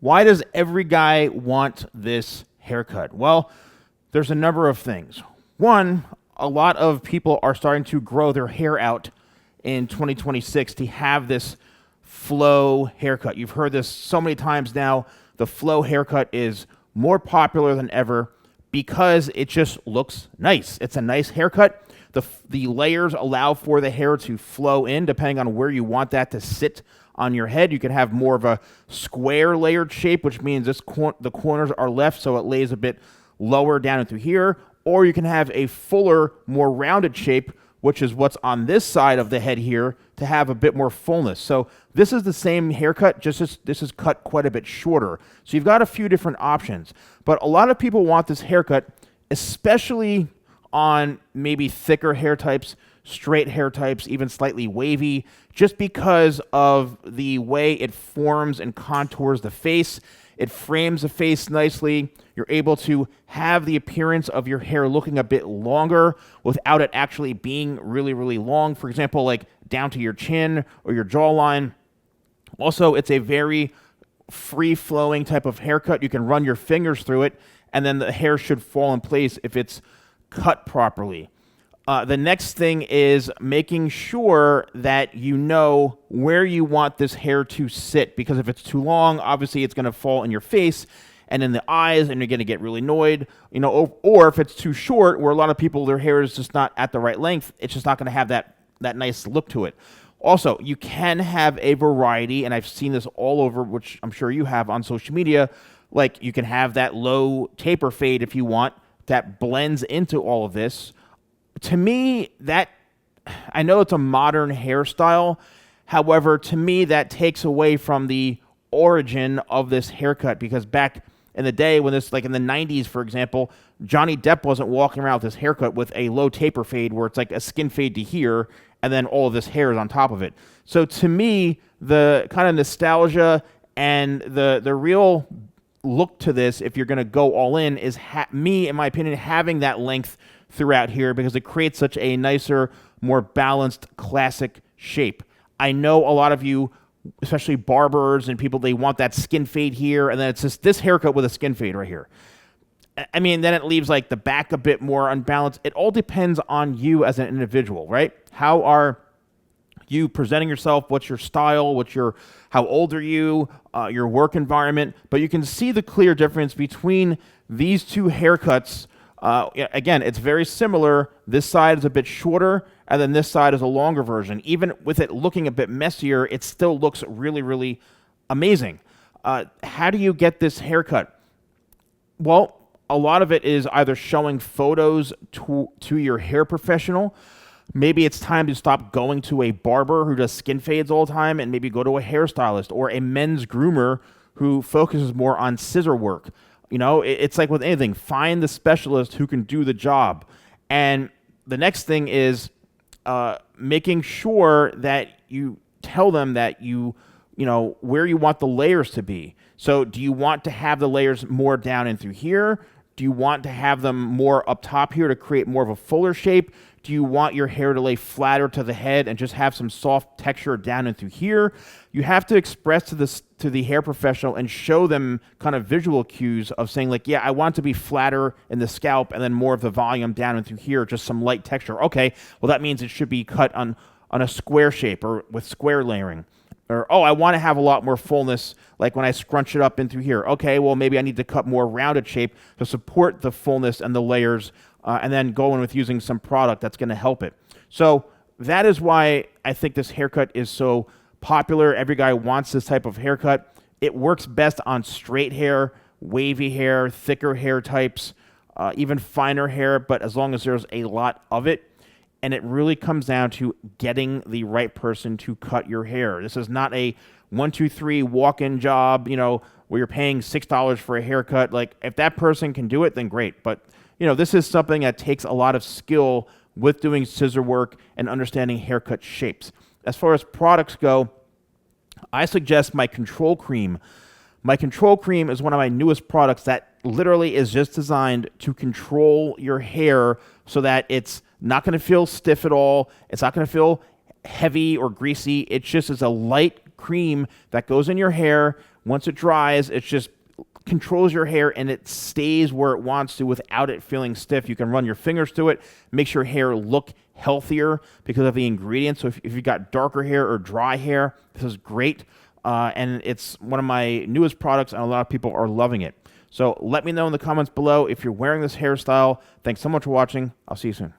Why does every guy want this haircut? Well, there's a number of things. One, a lot of people are starting to grow their hair out in 2026 to have this flow haircut. You've heard this so many times now. The flow haircut is more popular than ever because it just looks nice. It's a nice haircut. The layers allow for the hair to flow in depending on where you want that to sit on your head. You can have more of a square layered shape, which means the corners are left so it lays a bit lower down into here, or you can have a fuller, more rounded shape, which is what's on this side of the head here, to have a bit more fullness. So this is the same haircut, just this is cut quite a bit shorter. So you've got a few different options, but a lot of people want this haircut, especially on maybe thicker hair types, straight hair types, even slightly wavy, just because of the way it forms and contours the face. It frames the face nicely. You're able to have the appearance of your hair looking a bit longer without it actually being really, really long. For example, like down to your chin or your jawline. Also, it's a very free-flowing type of haircut. You can run your fingers through it, and then the hair should fall in place if it's cut properly. The next thing is making sure that you know where you want this hair to sit, because if it's too long, obviously it's going to fall in your face and in the eyes, and you're going to get really annoyed, or if it's too short, where a lot of people, their hair is just not at the right length, it's just not going to have that nice look to it. Also, you can have a variety, and I've seen this all over, which I'm sure you have on social media. Like, you can have that low taper fade if you want, that blends into all of this. To me, I know it's a modern hairstyle. However, to me, that takes away from the origin of this haircut, because back in the day when this, like in the 90s, for example, Johnny Depp wasn't walking around with this haircut with a low taper fade where it's like a skin fade to here and then all of this hair is on top of it. So to me, the kind of nostalgia and the real look to this, if you're going to go all in, is me, in my opinion, having that length throughout here, because it creates such a nicer, more balanced, classic shape. I know a lot of you, especially barbers and people, they want that skin fade here, and then it's just this haircut with a skin fade right here. I mean, then it leaves like the back a bit more unbalanced. It all depends on you as an individual, right? How are you presenting yourself? What's your style? How old are you? Your work environment. But you can see the clear difference between these two haircuts. Again, it's very similar. This side is a bit shorter, and then this side is a longer version. Even with it looking a bit messier, it still looks really, really amazing. How do you get this haircut? Well, a lot of it is either showing photos to your hair professional. Maybe it's time to stop going to a barber who does skin fades all the time and maybe go to a hairstylist or a men's groomer who focuses more on scissor work. It's like with anything, find the specialist who can do the job. And the next thing is making sure that you tell them that where you want the layers to be. So do you want to have the layers more down in through here? Do you want to have them more up top here to create more of a fuller shape? Do you want your hair to lay flatter to the head and just have some soft texture down and through here? You have to express to the hair professional and show them kind of visual cues of saying like, yeah, I want to be flatter in the scalp and then more of the volume down and through here, just some light texture. Okay, well that means it should be cut on a square shape or with square layering. Or, I want to have a lot more fullness, like when I scrunch it up in through here. Okay, well, maybe I need to cut more rounded shape to support the fullness and the layers, and then go in with using some product that's going to help it. So that is why I think this haircut is so popular. Every guy wants this type of haircut. It works best on straight hair, wavy hair, thicker hair types, even finer hair, but as long as there's a lot of it. And it really comes down to getting the right person to cut your hair. This is not a 1, 2, 3 walk-in job, where you're paying $6 for a haircut. Like, if that person can do it, then great. But, this is something that takes a lot of skill with doing scissor work and understanding haircut shapes. As far as products go, I suggest my control cream. My control cream is one of my newest products that literally is just designed to control your hair so that it's not going to feel stiff at all. It's not going to feel heavy or greasy. It just is a light cream that goes in your hair Once it dries, it just controls your hair and it stays where it wants to without it feeling stiff. You can run your fingers through it, makes your hair look healthier because of the ingredients. So if you've got darker hair or dry hair, this is great. And it's one of my newest products, and a lot of people are loving it. So let me know in the comments below if you're wearing this hairstyle. Thanks so much for watching. I'll see you soon.